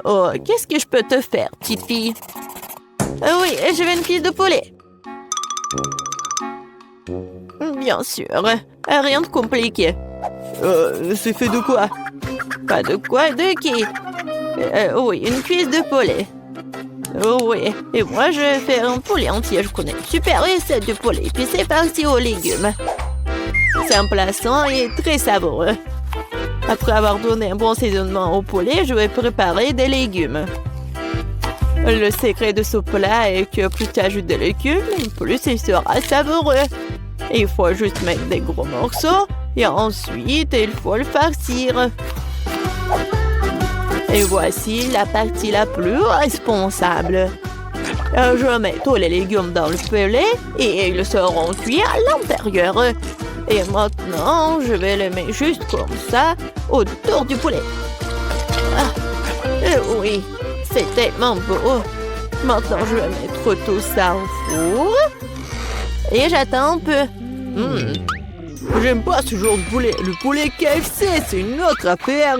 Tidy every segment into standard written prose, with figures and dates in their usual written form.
Oh, qu'est-ce que je peux te faire, petite fille? Oui, je veux une cuisse de poulet. Bien sûr, rien de compliqué. C'est fait de quoi? Pas de quoi, de qui? Oui, une cuisse de poulet. Oui, et moi je vais faire un poulet entier. Je connais une super recette de poulet. Puis c'est parti aux légumes. C'est un plat sain et très savoureux. Après avoir donné un bon assaisonnement au poulet, je vais préparer des légumes. Le secret de ce plat est que plus tu ajoutes de légumes, plus il sera savoureux. Il faut juste mettre des gros morceaux et ensuite il faut le farcir. Et voici la partie la plus responsable. Je mets tous les légumes dans le poulet et ils seront cuits à l'intérieur. Et maintenant, je vais les mettre juste comme ça autour du poulet. Oui, c'est tellement beau. Maintenant, je vais mettre tout ça au four. Et j'attends un peu. J'aime pas ce genre de poulet. Le poulet KFC, c'est une autre affaire.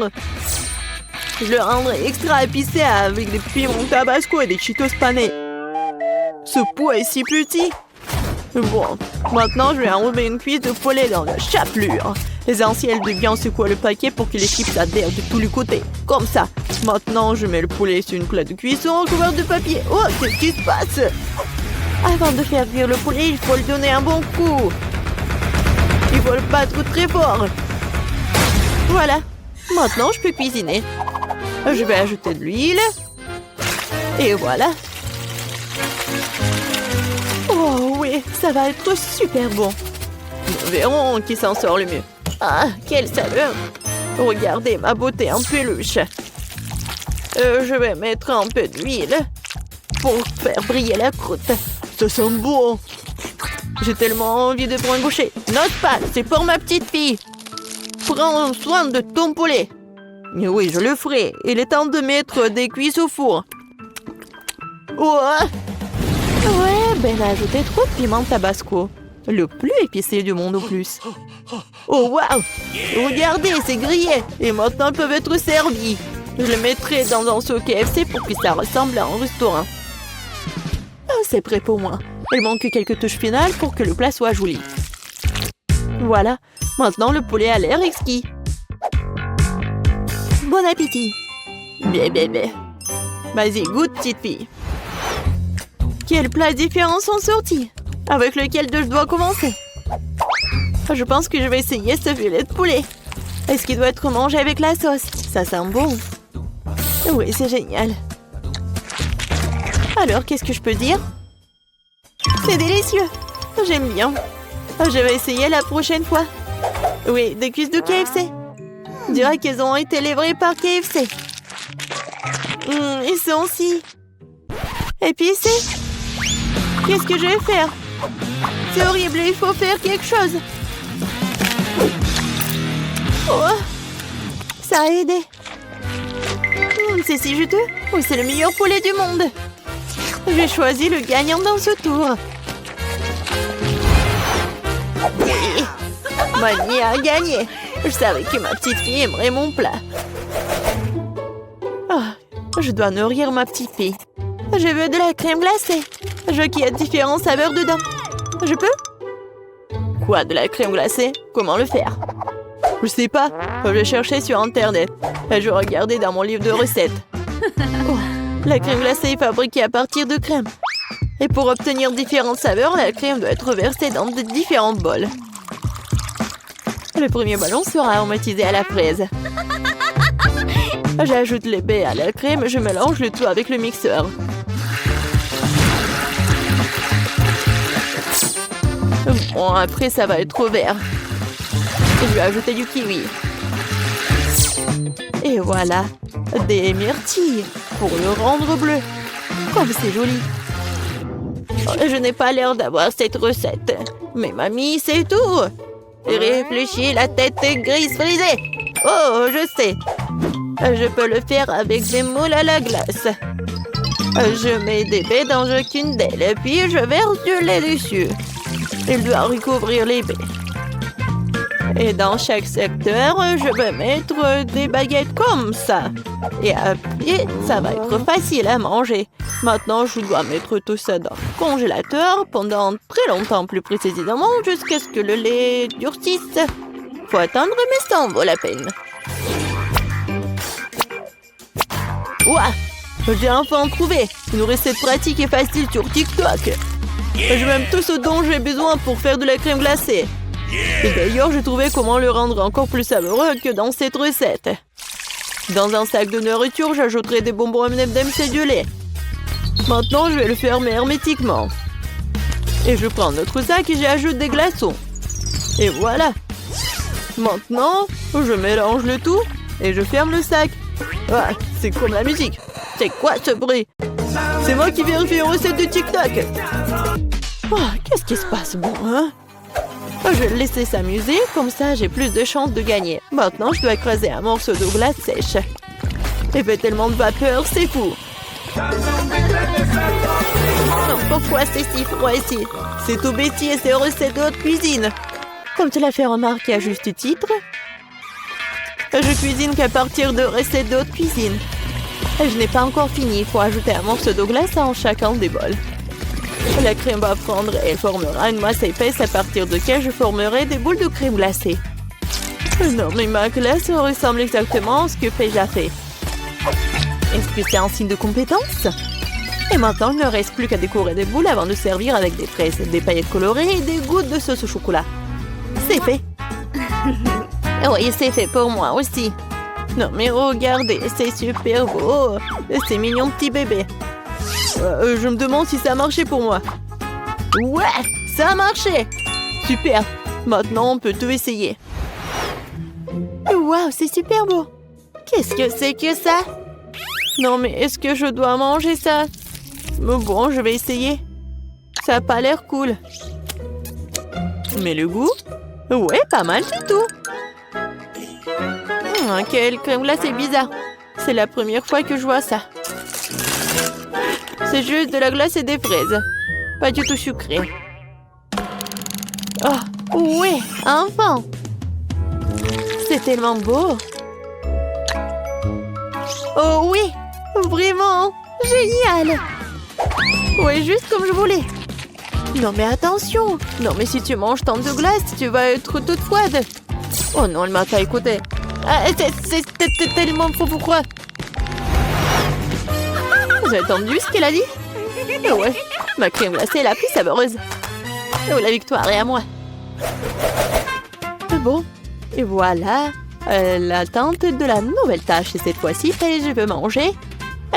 Je le rendrai extra épicé avec des piments tabasco et des Cheetos panés. Ce pot est si petit. Bon, maintenant je vais enlever une cuisse de poulet dans la chapelure. L'essentiel de bien secouer le paquet pour que les chips adhèrent de tous les côtés. Comme ça. Maintenant, je mets le poulet sur une plaque de cuisson recouverte de papier. Oh, qu'est-ce qui se passe? Avant de faire cuire le poulet, il faut lui donner un bon coup. Il faut le battre très fort. Voilà. Maintenant, je peux cuisiner. Je vais ajouter de l'huile. Et voilà. Oh oui, ça va être super bon. Nous verrons qui s'en sort le mieux. Ah, quelle saveur! Regardez ma beauté en peluche. Je vais mettre un peu d'huile pour faire briller la croûte. Ça sent bon. J'ai tellement envie de prendre un bouchée. Note pas, c'est pour ma petite fille. Prends soin de ton poulet. Oui, je le ferai. Il est temps de mettre des cuisses au four. Ouais, ben ajoutez trop de piment tabasco. Le plus épicé du monde au plus. Oh, waouh! Regardez, c'est grillé. Et maintenant, ils peuvent être servis. Je le mettrai dans un seau KFC pour que ça ressemble à un restaurant. Oh, c'est prêt pour moi. Il manque quelques touches finales pour que le plat soit joli. Voilà. Maintenant, le poulet a l'air exquis. Bon appétit. Bien, bien, bien. Vas-y, goûte, petite fille. Quels plats différents sont sortis? Avec lequel je dois commencer? Je pense que je vais essayer ce filet de poulet. Est-ce qu'il doit être mangé avec la sauce? Ça sent bon. Oui, c'est génial. Alors, qu'est-ce que je peux dire? C'est délicieux. J'aime bien. Je vais essayer la prochaine fois. Oui, des cuisses de KFC. On dirait qu'elles ont été livrées par KFC. Ils sont si épicés. Qu'est-ce que je vais faire? C'est horrible, il faut faire quelque chose. Oh, ça a aidé. C'est si juteux. Oh, c'est le meilleur poulet du monde. J'ai choisi le gagnant dans ce tour. Oui, Mani a gagné. Je savais que ma petite fille aimerait mon plat. Oh, je dois nourrir ma petite fille. Je veux de la crème glacée. Je veux qu'il y ait différentes saveurs dedans. Je peux? Quoi, de la crème glacée? Comment le faire? Je sais pas. Je cherchais sur Internet. Je regardais dans mon livre de recettes. Oh, la crème glacée est fabriquée à partir de crème. Et pour obtenir différentes saveurs, la crème doit être versée dans de différents bols. Le premier ballon sera aromatisé à la fraise. J'ajoute les baies à la crème, je mélange le tout avec le mixeur. Bon, après ça va être vert. Je vais ajouter du kiwi. Et voilà, des myrtilles pour le rendre bleu. Comme c'est joli. Je n'ai pas l'air d'avoir cette recette. Mais mamie, c'est tout. Réfléchis, la tête est grise frisée. Oh, je sais. Je peux le faire avec des moules à la glace. Je mets des baies dans chacune d'elles, puis je verse du lait dessus. Il doit recouvrir les baies. Et dans chaque secteur, je vais mettre des baguettes comme ça. Et après, ça va être facile à manger. Maintenant, je dois mettre tout ça dans le congélateur pendant très longtemps, plus précisément, jusqu'à ce que le lait durcisse. Faut attendre, mais ça en vaut la peine. Ouah! J'ai enfin trouvé une recette pratique et facile sur TikTok. J'ai même tout ce dont j'ai besoin pour faire de la crème glacée. Et d'ailleurs, j'ai trouvé comment le rendre encore plus savoureux que dans cette recette. Dans un sac de nourriture, j'ajouterai des bonbons M&M's et du lait. Maintenant, je vais le fermer hermétiquement. Et je prends notre sac et j'y ajoute des glaçons. Et voilà. Maintenant, je mélange le tout et je ferme le sac. Ah, c'est comme la musique. C'est quoi ce bruit? C'est moi qui vérifie une recette de TikTok. Oh, qu'est-ce qui se passe bon, hein? Je vais le laisser s'amuser, comme ça j'ai plus de chances de gagner. Maintenant, je dois écraser un morceau de glace sèche. Il fait tellement de vapeur, c'est fou. Pourquoi c'est si froid ici? C'est tout Betty et ses recettes de haute cuisine. Comme tu l'as fait remarquer à juste titre, je cuisine qu'à partir de recettes de haute cuisine. Je n'ai pas encore fini, il faut ajouter un morceau de glace en chacun des bols. La crème va fondre et formera une masse épaisse à partir de laquelle je formerai des boules de crème glacée. Non, mais ma glace ressemble exactement à ce que Paige fait. Est-ce que c'est un signe de compétence? Et maintenant, il ne reste plus qu'à décorer des boules avant de servir avec des fraises, des paillettes colorées et des gouttes de sauce au chocolat. C'est fait. Oui, c'est fait pour moi aussi. Non, mais regardez, c'est super beau. C'est mignon petit bébé. Je me demande si ça a marché pour moi. Ouais, ça a marché. Super. Maintenant, on peut tout essayer. Waouh, c'est super beau. Qu'est-ce que c'est que ça? Non, mais est-ce que je dois manger ça? Bon, je vais essayer. Ça n'a pas l'air cool. Mais le goût? Ouais, pas mal du tout. Quelle crème glacée bizarre. C'est la première fois que je vois ça. C'est juste de la glace et des fraises. Pas du tout sucré. Oh, ouais, enfin. C'est tellement beau. Oh oui, vraiment, génial. Ouais, juste comme je voulais. Non mais attention. Non mais si tu manges tant de glace, tu vas être toute froide. Oh non, elle m'a pas écouté. Ah, c'est tellement faux, pourquoi? Vous avez entendu ce qu'elle a dit? Oh ouais, ma crème glacée est la plus savoureuse. Oh, la victoire est à moi. Bon, et voilà, l'attente de la nouvelle tâche. Et cette fois-ci, je veux manger.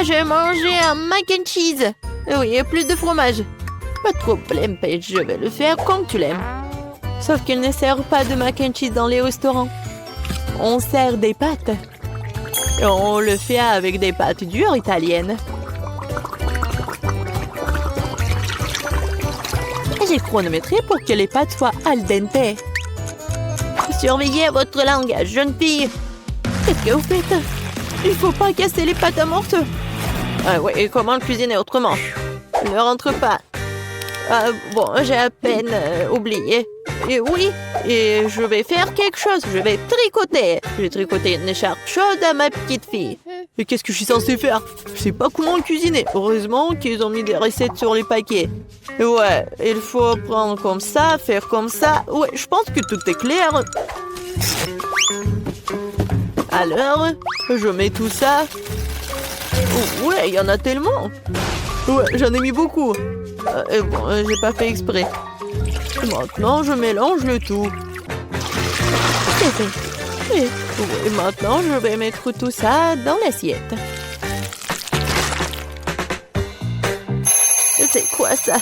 Je vais manger un mac and cheese. Oui, et plus de fromage. Pas de problème, Paige, je vais le faire comme tu l'aimes. Sauf qu'ils ne servent pas de mac and cheese dans les restaurants. On sert des pâtes. Et on le fait avec des pâtes dures italiennes. J'ai chronométré pour que les pâtes soient al dente. Surveillez votre langage, jeune fille. Qu'est-ce que vous faites? Il faut pas casser les pâtes à morceaux. Ah ouais, et comment le cuisiner autrement? Ne rentre pas. Ah, bon, j'ai à peine oublié. Et oui, et je vais faire quelque chose. Je vais tricoter. Je vais tricoter une écharpe chaude à ma petite fille. Mais qu'est-ce que je suis censée faire? Je sais pas comment cuisiner. Heureusement qu'ils ont mis des recettes sur les paquets. Ouais, il faut prendre comme ça, faire comme ça. Ouais, je pense que tout est clair. Alors, je mets tout ça. Oh, ouais, il y en a tellement. Ouais, j'en ai mis beaucoup. Et bon, j'ai pas fait exprès. Maintenant, je mélange le tout. C'est fait. Et maintenant, je vais mettre tout ça dans l'assiette. C'est quoi ça?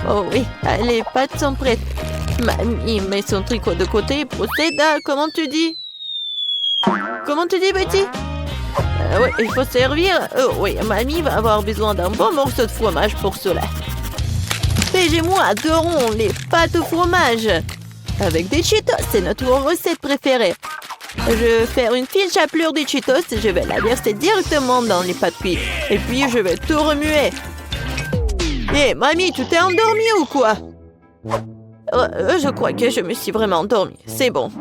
Oh oui, les pâtes sont prêtes. Mamie met son tricot de côté et procède à... Comment tu dis? Comment tu dis, Betty? Oui, il faut servir. Oh oui, Mamie va avoir besoin d'un bon morceau de fromage pour cela. Paige et moi adorons les pâtes au fromage. Avec des Cheetos, c'est notre recette préférée. Je vais faire une fine chapelure de Cheetos et je vais la verser directement dans les pâtes cuites. Et puis, je vais tout remuer. Hé, Mamie, tu t'es endormie ou quoi? Je crois que je me suis vraiment endormie. C'est bon.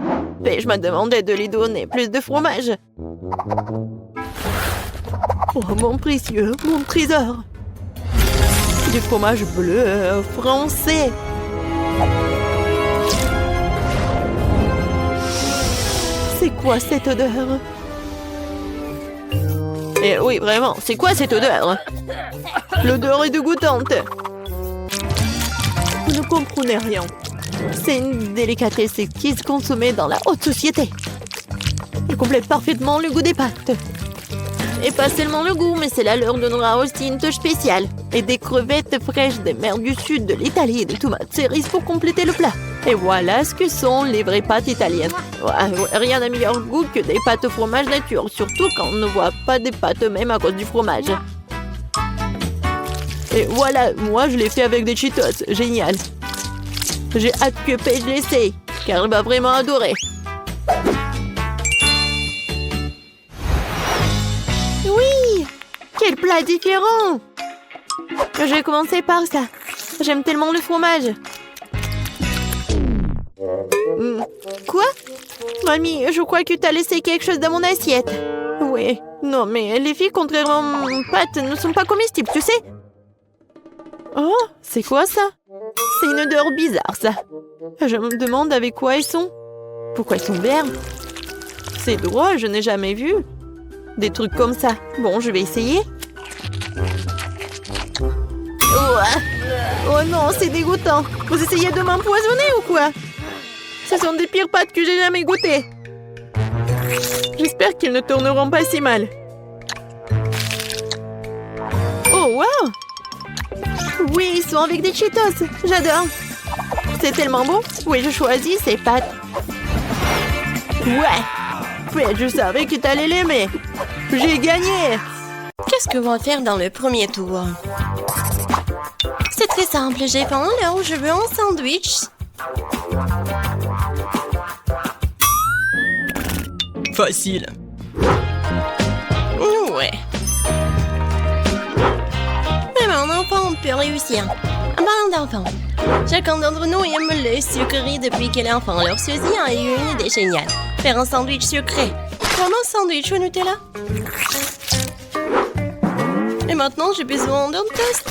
Et je me demandais de lui donner plus de fromage. Oh, mon précieux, mon trésor. Du fromage bleu français. C'est quoi cette odeur? Eh oui, vraiment, c'est quoi cette odeur? L'odeur est dégoûtante. Vous ne comprenez rien. C'est une délicatesse exquise consommée dans la haute société. Elle complète parfaitement le goût des pâtes. Et pas seulement le goût, mais cela leur donnera aussi une touche spéciale. Et des crevettes fraîches des mers du sud de l'Italie et des tomates cerises pour compléter le plat. Et voilà ce que sont les vraies pâtes italiennes. Ouais, rien n'a meilleur goût que des pâtes au fromage nature, surtout quand on ne voit pas des pâtes eux-mêmes à cause du fromage. Et voilà, moi je l'ai fait avec des Cheetos. Génial. J'ai hâte que Paige l'essaye, car elle va vraiment adorer. Oui! Quel plat différent! Je vais commencer par ça. J'aime tellement le fromage. Quoi? Mamie, je crois que tu as laissé quelque chose dans mon assiette. Oui. Non, mais les filles, contrairement aux pâtes, ne sont pas comestibles, tu sais? Oh, c'est quoi ça? C'est une odeur bizarre, ça. Je me demande avec quoi ils sont. Pourquoi ils sont verts? C'est drôle, je n'ai jamais vu des trucs comme ça. Bon, je vais essayer. Oh non, c'est dégoûtant. Vous essayez de m'empoisonner ou quoi? Ce sont des pires pâtes que j'ai jamais goûtées. J'espère qu'ils ne tourneront pas si mal. Oh, wow! Oui, ils sont avec des Cheetos. J'adore. C'est tellement bon. Oui, je choisis ces pâtes. Ouais, je savais que t'allais l'aimer. J'ai gagné. Qu'est-ce que vont faire dans le premier tour? C'est très simple. J'ai faim, alors je veux un sandwich. Facile. Ouais. Mais mon enfant peut réussir. En parlant d'enfants, chacun d'entre nous aime le sucrerie depuis qu'il est enfant. Alors Suzy a eu une idée géniale. Faire un sandwich sucré. Comme un sandwich au Nutella. Et maintenant, j'ai besoin d'un toast.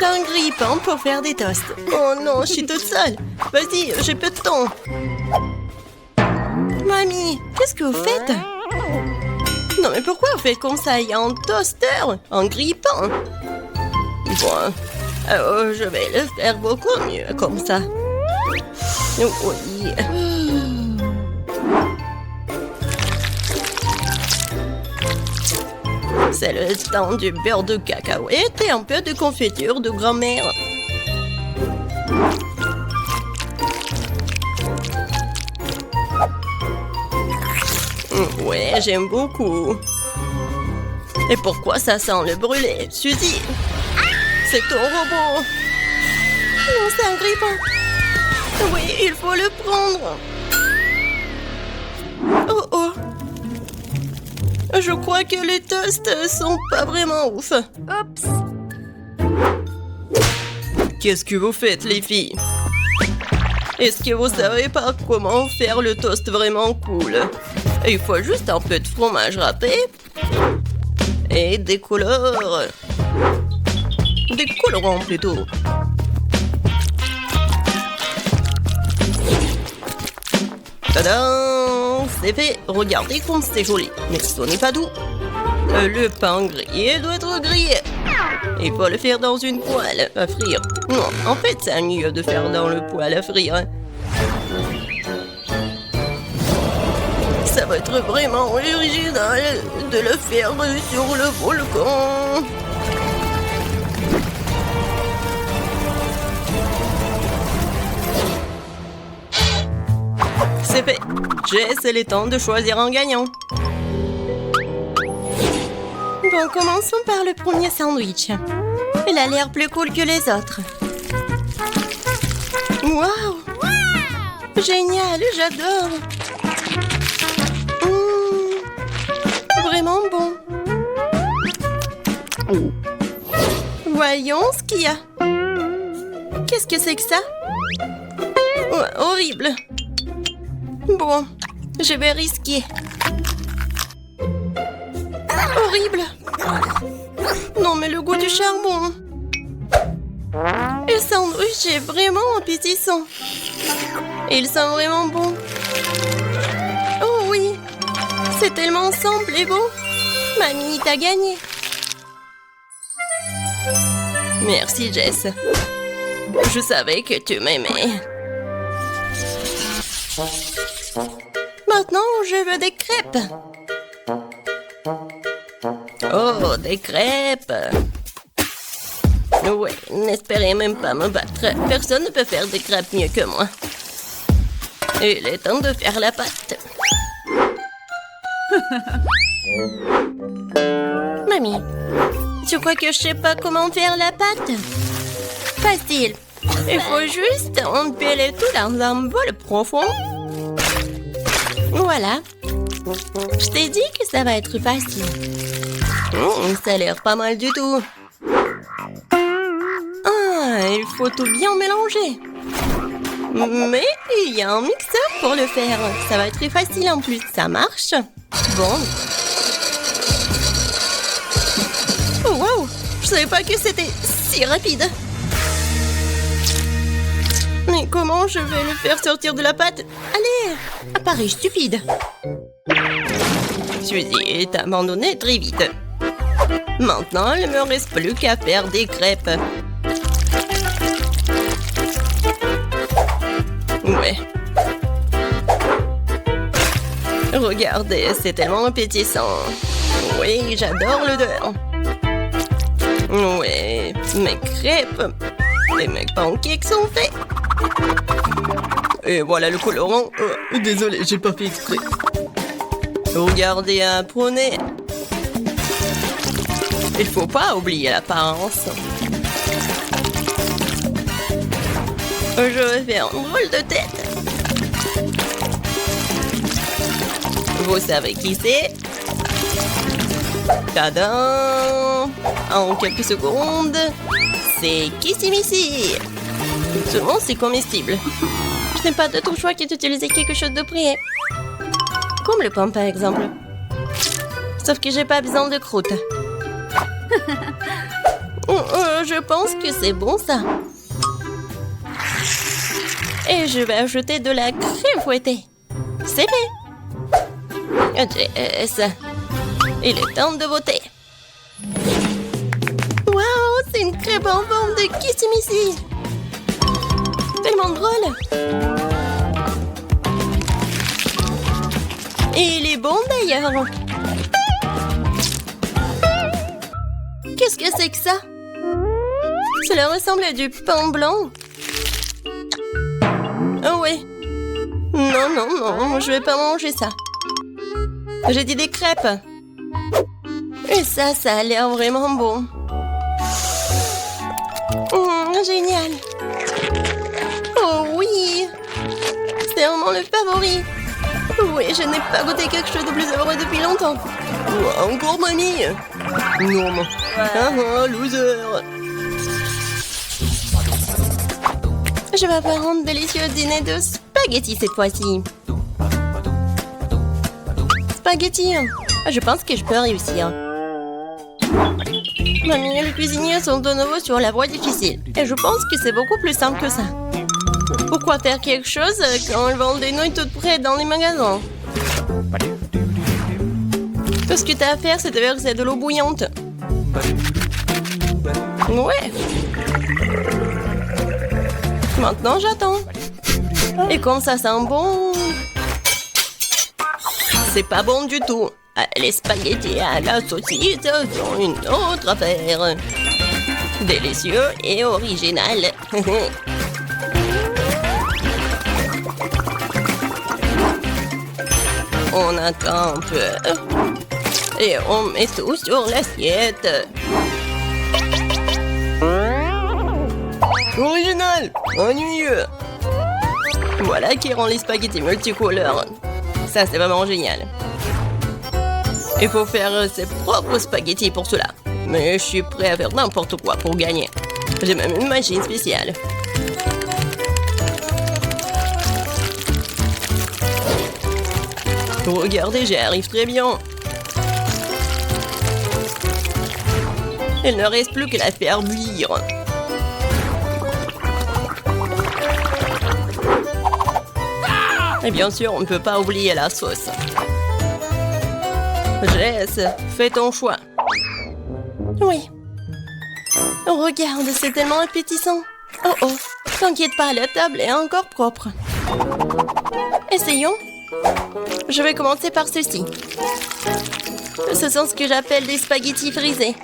D'un grille-pain pour faire des toasts. Oh non, je suis toute seule. Vas-y, j'ai peu de temps. Mamie, qu'est-ce que vous faites? Non, mais pourquoi vous faites comme ça? Il y a un toaster, un grille-pain. Bon, je vais le faire beaucoup mieux comme ça. Oui. C'est le temps du beurre de cacahuète et un peu de confiture de grand-mère. Ouais, j'aime beaucoup. Et pourquoi ça sent le brûlé, Suzy? C'est ton robot. Non, c'est un grille-pain. Oui, il faut le prendre. Oh oh. Je crois que les toasts sont pas vraiment ouf. Oups. Qu'est-ce que vous faites, les filles? Est-ce que vous savez pas comment faire le toast vraiment cool? Il faut juste un peu de fromage râpé et des couleurs. Des colorants plutôt. Tadam! C'est fait. Regardez comme c'est joli. Mais ce n'est pas doux. Le pain grillé doit être grillé. Il faut le faire dans une poêle à frire. Non, en fait, c'est mieux de faire dans le poêle à frire. Ça va être vraiment original de le faire sur le volcan. C'est fait. Jess, il est temps de choisir un gagnant. Bon, commençons par le premier sandwich. Il a l'air plus cool que les autres. Waouh! Génial, j'adore. Vraiment bon. Voyons ce qu'il y a. Qu'est-ce que c'est que ça? Ouais, horrible. Bon, je vais risquer. Horrible. Non, mais le goût du charbon. Le sandwich est vraiment appétissant. Et il sent vraiment bon. Oh oui, c'est tellement simple et beau. Mamie, t'as gagné. Merci, Jess. Je savais que tu m'aimais. Maintenant, je veux des crêpes. Oh, des crêpes. Ouais, n'espérez même pas me battre. Personne ne peut faire des crêpes mieux que moi. Il est temps de faire la pâte. Mamie, tu crois que je sais pas comment faire la pâte? Facile. Il faut juste empiler tout dans un bol profond. Voilà. Je t'ai dit que ça va être facile. Ça a l'air pas mal du tout. Ah, il faut tout bien mélanger. Mais il y a un mixeur pour le faire. Ça va être très facile en plus. Ça marche. Bon. Oh, wow! Je savais pas que c'était si rapide. Mais comment je vais le faire sortir de la pâte? Allez! Appareil stupide. Suzy est abandonnée très vite. Maintenant, il ne me reste plus qu'à faire des crêpes. Ouais. Regardez, c'est tellement appétissant. Oui, j'adore l'odeur. Ouais, mes crêpes et mes pancakes sont faits. Et voilà le colorant. Désolé, j'ai pas fait exprès. Regardez un poney. Il faut pas oublier l'apparence. Je vais faire un drôle de tête. Vous savez qui c'est? Tadam! En quelques secondes, c'est Kissimissy. Seulement, c'est comestible. Je n'ai pas d'autre choix que d'utiliser quelque chose de prêt. Comme le pain, par exemple. Sauf que j'ai pas besoin de croûte. Je pense que c'est bon, ça. Et je vais ajouter de la crème fouettée. C'est fait. Jess, il est temps de voter. Waouh, c'est une crêpe en forme de Kissimissy. Tellement drôle. Et il est bon d'ailleurs. Qu'est-ce que c'est que ça? Cela ressemble à du pain blanc. Oh ouais. Non, non, non, je vais pas manger ça. J'ai dit des crêpes. Et ça a l'air vraiment bon. Génial. Oh oui. C'est vraiment le favori. Oui, je n'ai pas goûté quelque chose de plus heureux depuis longtemps. Encore mamie. Non. Loser. Je vais faire un délicieux dîner de spaghettis cette fois-ci. Spaghettis. Je pense que je peux réussir. Mamie et le cuisinier sont de nouveau sur la voie difficile. Et je pense que c'est beaucoup plus simple que ça. Pourquoi faire quelque chose quand ils vendent des nouilles toutes prêtes dans les magasins? Tout ce que tu as à faire, c'est de verser de l'eau bouillante. Ouais. Maintenant, j'attends. Et comme ça sent bon... C'est pas bon du tout. Les spaghettis à la saucisse sont une autre affaire. Délicieux et original. On attend un peu. Et on met tout sur l'assiette. Original, ennuyeux. Voilà qui rend les spaghettis multicouleurs. Ça, c'est vraiment génial. Il faut faire ses propres spaghettis pour cela. Mais je suis prêt à faire n'importe quoi pour gagner. J'ai même une machine spéciale. Regardez, j'y arrive très bien. Il ne reste plus qu'à la faire bouillir. Et bien sûr, on ne peut pas oublier la sauce. Jess, fais ton choix. Oui. Regarde, c'est tellement appétissant. Oh oh, t'inquiète pas, la table est encore propre. Essayons. Je vais commencer par ceci. Ce sont ce que j'appelle des spaghettis frisés.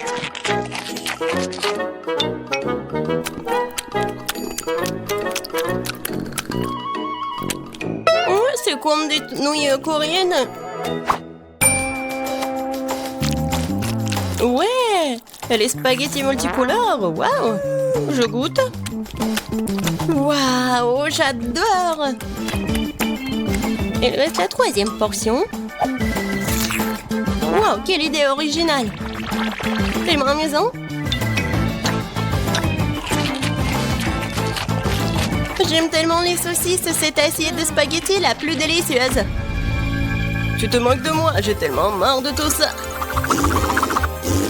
Oh, c'est comme des nouilles coréennes. Ouais, et les spaghettis multicolores, waouh. Je goûte. Waouh, j'adore. Il reste la troisième portion. Wow, quelle idée originale! Tellement amusant! J'aime tellement les saucisses, cette assiette de spaghettis la plus délicieuse! Tu te moques de moi, j'ai tellement marre de tout ça.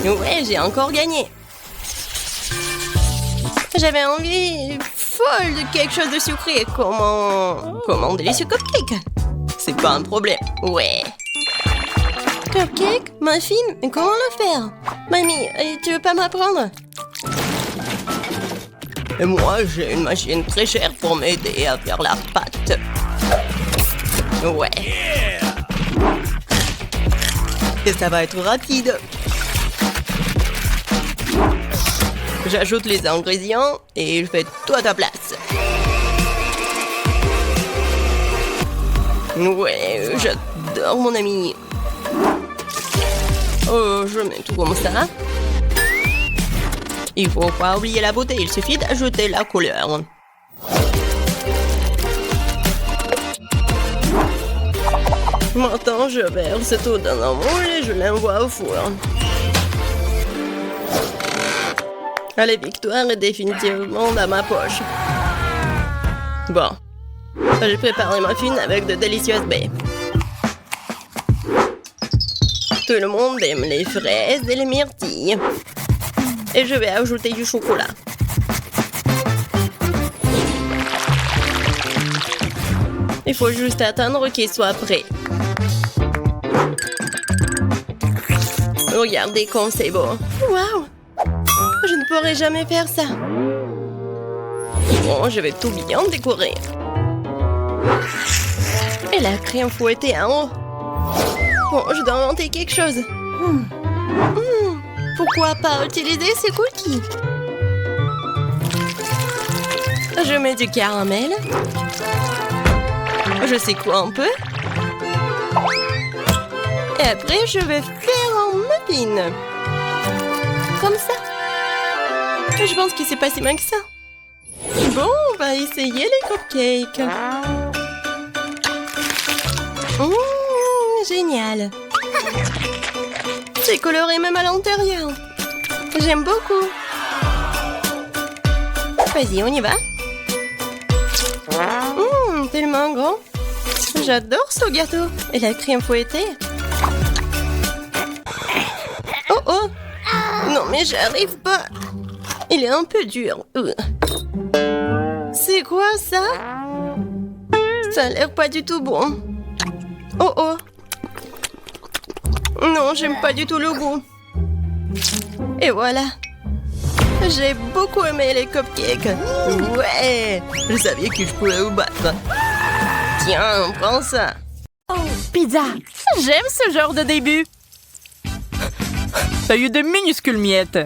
Ouais, j'ai encore gagné! J'avais envie folle de quelque chose de sucré, comme un délicieux cupcake! C'est pas un problème. Ouais! Cupcake? Muffin? Mais comment le faire? Mamie, tu veux pas m'apprendre? Et moi, j'ai une machine très chère pour m'aider à faire la pâte. Ouais. Et ça va être rapide. J'ajoute les ingrédients et je fais tout à ta place. Ouais, j'adore mon ami. Oh, je mets tout comme ça. Il faut pas oublier la beauté, il suffit d'ajouter la couleur. Maintenant, je verse tout dans un moule et je l'envoie au four. La victoire est définitivement dans ma poche. Bon, j'ai préparé ma muffins avec de délicieuses baies. Tout le monde aime les fraises et les myrtilles. Et je vais ajouter du chocolat. Il faut juste attendre qu'il soit prêt. Regardez comme c'est beau. Waouh! Je ne pourrai jamais faire ça. Bon, je vais tout bien décorer. Et la crème fouettée en haut. Bon, je dois inventer quelque chose. Pourquoi pas utiliser ces cookies? Je mets du caramel. Je secoue un peu. Et après, je vais faire un muffin. Comme ça. Je pense que c'est pas si mal que ça. Bon, on va essayer les cupcakes. Génial. C'est coloré même à l'intérieur. J'aime beaucoup. Vas-y, on y va. Tellement grand. J'adore ce gâteau. Et la crème fouettée. Oh oh. Non mais j'arrive pas. Il est un peu dur. C'est quoi ça? Ça a l'air pas du tout bon. Oh oh. Non, j'aime pas du tout le goût. Et voilà. J'ai beaucoup aimé les cupcakes. Ouais, je savais que je pouvais vous battre. Tiens, prends ça. Oh, pizza! J'aime ce genre de début. T'as eu de minuscules miettes.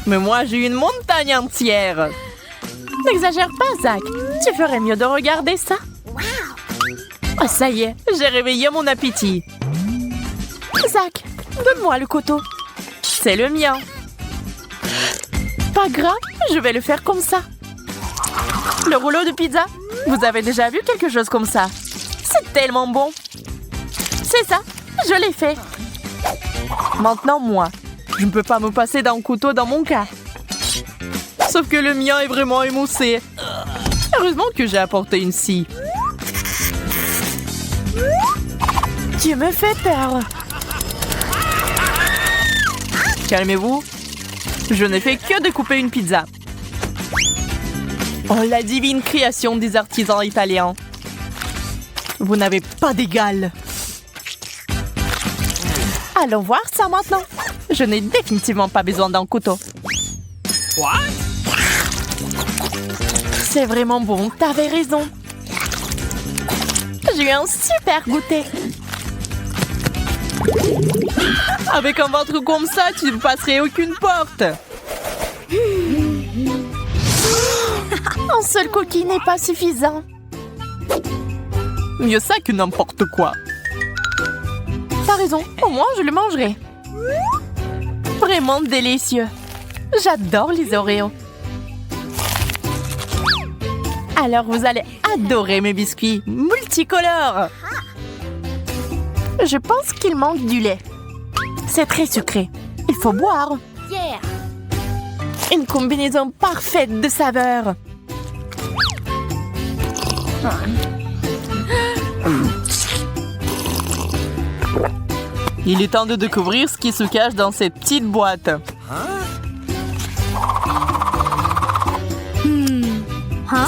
Mais moi, j'ai eu une montagne entière. N'exagère pas, Zach. Tu ferais mieux de regarder ça. Oh, ça y est, j'ai réveillé mon appétit. Zach, donne-moi le couteau. C'est le mien. Pas grave, je vais le faire comme ça. Le rouleau de pizza? Vous avez déjà vu quelque chose comme ça? C'est tellement bon. C'est ça, je l'ai fait. Maintenant, moi, je ne peux pas me passer d'un couteau dans mon cas. Sauf que le mien est vraiment émoussé. Heureusement que j'ai apporté une scie. Tu me fais peur. Calmez-vous. Je n'ai fait que découper une pizza. Oh, la divine création des artisans italiens. Vous n'avez pas d'égal. Allons voir ça maintenant. Je n'ai définitivement pas besoin d'un couteau. Quoi? C'est vraiment bon, t'avais raison. J'ai eu un super goûter. Avec un ventre comme ça, tu ne passerais aucune porte. Un seul cookie n'est pas suffisant. Mieux ça que n'importe quoi. T'as raison, au moins je le mangerai. Vraiment délicieux. J'adore les Oreos. Alors vous allez adorer mes biscuits multicolores. Je pense qu'il manque du lait. C'est très sucré. Il faut boire. Une combinaison parfaite de saveurs. Il est temps de découvrir ce qui se cache dans cette petite boîte.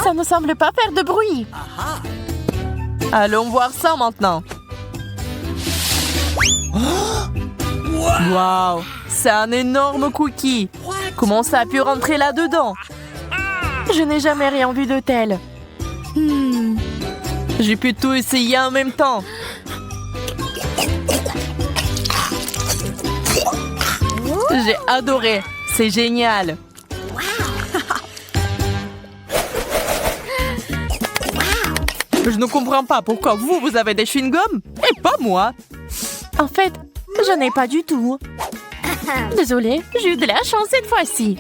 Ça ne semble pas faire de bruit. Allons voir ça maintenant. Wow, c'est un énorme cookie. Comment ça a pu rentrer là-dedans? Je n'ai jamais rien vu de tel. J'ai pu tout essayer en même temps. J'ai adoré. C'est génial. Je ne comprends pas pourquoi vous avez des chewing-gums et pas moi. En fait, je n'ai pas du tout. Désolée, j'ai eu de la chance cette fois-ci.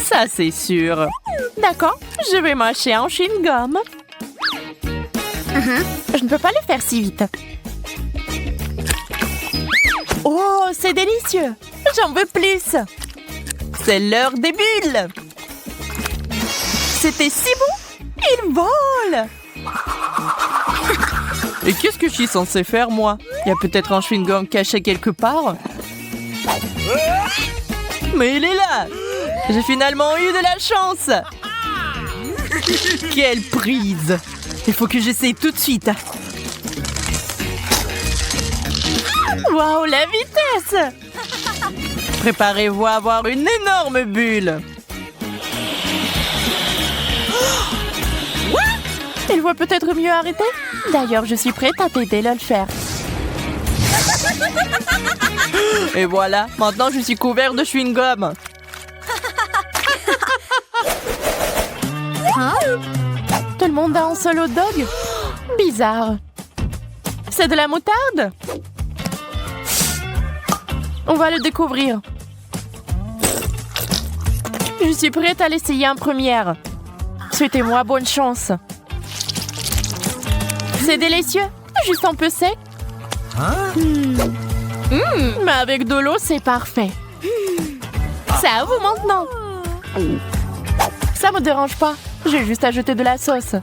Ça, c'est sûr. D'accord, je vais mâcher un chewing-gum. Je ne peux pas le faire si vite. Oh, c'est délicieux. J'en veux plus. C'est l'heure des bulles. C'était si bon. Il vole. Et qu'est-ce que je suis censée faire, moi? Il y a peut-être un chewing-gum caché quelque part. Mais il est là. J'ai finalement eu de la chance. Quelle prise. Il faut que j'essaye tout de suite. Waouh, la vitesse! Préparez-vous à avoir une énorme bulle. Il voit peut-être mieux arrêter? D'ailleurs, je suis prête à t'aider à le faire. Et voilà, maintenant je suis couvert de chewing-gum. Tout le monde a un seul hot dog? Bizarre. C'est de la moutarde? On va le découvrir. Je suis prête à l'essayer en première. Souhaitez-moi bonne chance. C'est délicieux, juste un peu sec. Mais avec de l'eau, c'est parfait. C'est à vous maintenant. Ça me dérange pas. J'ai juste ajouté de la sauce.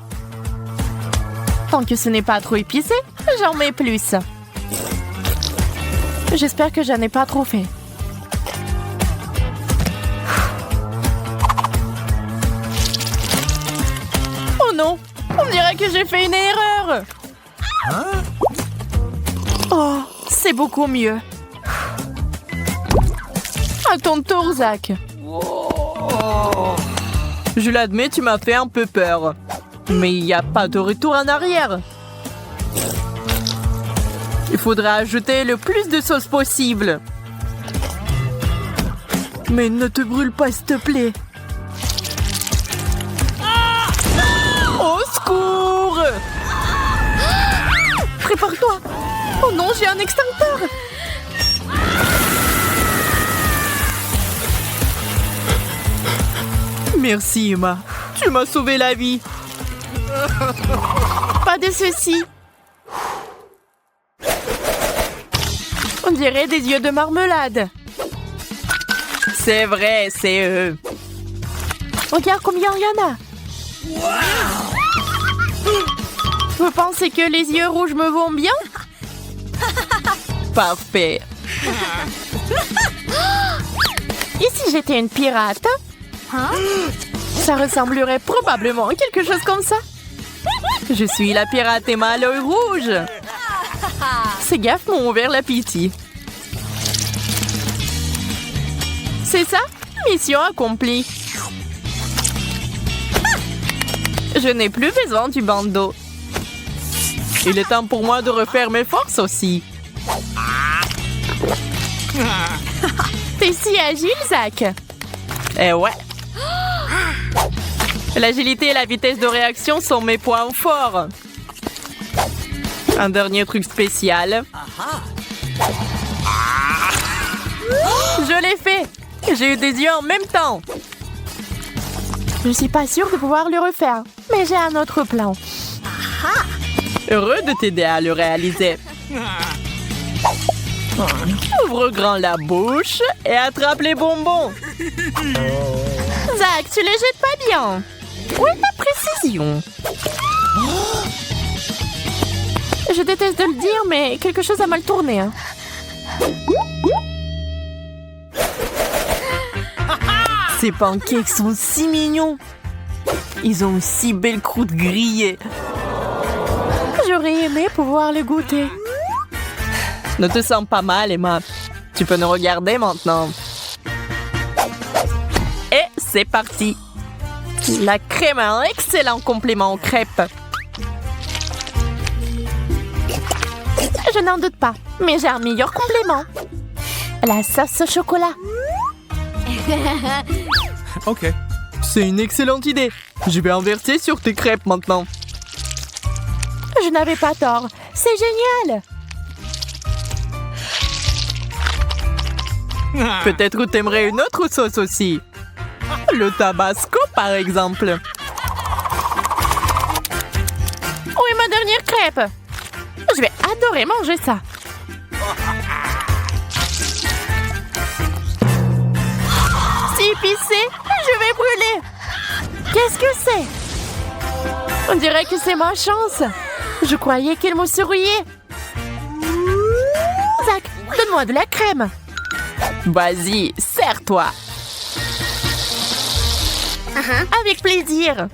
Tant que ce n'est pas trop épicé, j'en mets plus. J'espère que j'en ai pas trop fait. Oh non, on dirait que j'ai fait une erreur. Oh, c'est beaucoup mieux. À ton tour, Zach. Je l'admets, tu m'as fait un peu peur. Mais il n'y a pas de retour en arrière. Il faudra ajouter le plus de sauce possible. Mais ne te brûle pas, s'il te plaît. Au secours! Prépare-toi. Oh non, j'ai un extincteur. Merci, Emma. Tu m'as sauvé la vie. Pas de souci. On dirait des yeux de marmelade. C'est vrai, c'est eux. Regarde combien il y en a. Vous pensez que les yeux rouges me vont bien? Parfait. Et si j'étais une pirate? Ça ressemblerait probablement à quelque chose comme ça. Je suis la pirate Emma à l'œil rouge. Ces gaffes m'ont ouvert l'appétit. C'est ça? Mission accomplie. Je n'ai plus besoin du bandeau. Il est temps pour moi de refaire mes forces aussi. T'es si agile, Zach. Eh ouais. L'agilité et la vitesse de réaction sont mes points forts. Un dernier truc spécial. Je l'ai fait. J'ai eu des yeux en même temps. Je suis pas sûre de pouvoir le refaire, mais j'ai un autre plan. Heureux de t'aider à le réaliser. Ouvre grand la bouche et attrape les bonbons. Zach, tu les jettes pas bien. Où est ta précision? Je déteste de le dire, mais quelque chose a mal tourné. Hein. Ces pancakes sont si mignons. Ils ont une si belle croûte grillée. J'aurais aimé pouvoir les goûter. Ne te sens pas mal, Emma. Tu peux nous regarder maintenant. Et c'est parti. La crème a un excellent complément aux crêpes. Je n'en doute pas, mais j'ai un meilleur complément. La sauce au chocolat. Ok. C'est une excellente idée. Je vais en verser sur tes crêpes maintenant. Je n'avais pas tort. C'est génial. Peut-être t'aimerais une autre sauce aussi. Le tabasco, par exemple. Où est ma dernière crêpe? Je vais adorer manger ça. C'est épicé. Je vais brûler. Qu'est-ce que c'est? On dirait que c'est ma chance. Je croyais qu'elle me souriait. Zach, donne-moi de la crème. Vas-y, serre-toi. Avec plaisir.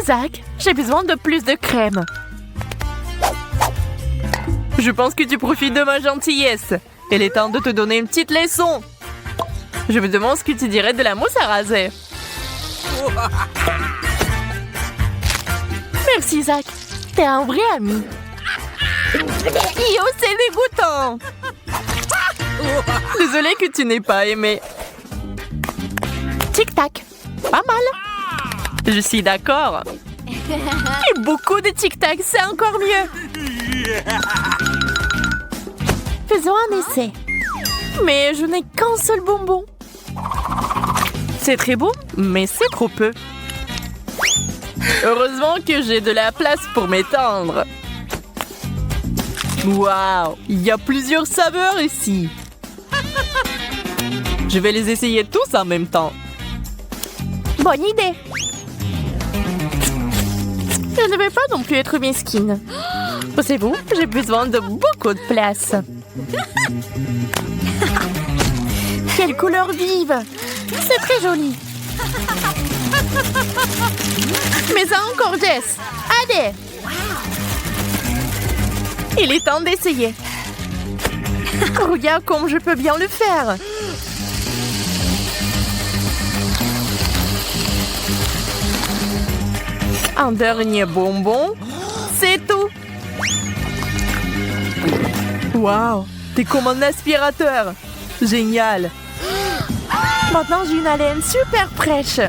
Zach, j'ai besoin de plus de crème. Je pense que tu profites de ma gentillesse. Il est temps de te donner une petite leçon. Je me demande ce que tu dirais de la mousse à raser. Merci, Zach. T'es un vrai ami. Yo, c'est dégoûtant. Désolée que tu n'aies pas aimé. Tic-tac. Pas mal. Je suis d'accord. Et beaucoup de tic-tac, c'est encore mieux. Faisons un essai. Mais je n'ai qu'un seul bonbon. C'est très beau, mais c'est trop peu. Heureusement que j'ai de la place pour m'étendre. Waouh, il y a plusieurs saveurs ici. Je vais les essayer tous en même temps. Bonne idée. Je ne vais pas non plus être mesquine. Pensez-vous, j'ai besoin de beaucoup de place. Quelle couleur vive! C'est très joli. Mais ça encore, Jess. Allez! Il est temps d'essayer. Regarde comme je peux bien le faire. Un dernier bonbon. C'est tout. Waouh, t'es comme un aspirateur. Génial. Maintenant, j'ai une haleine super fraîche.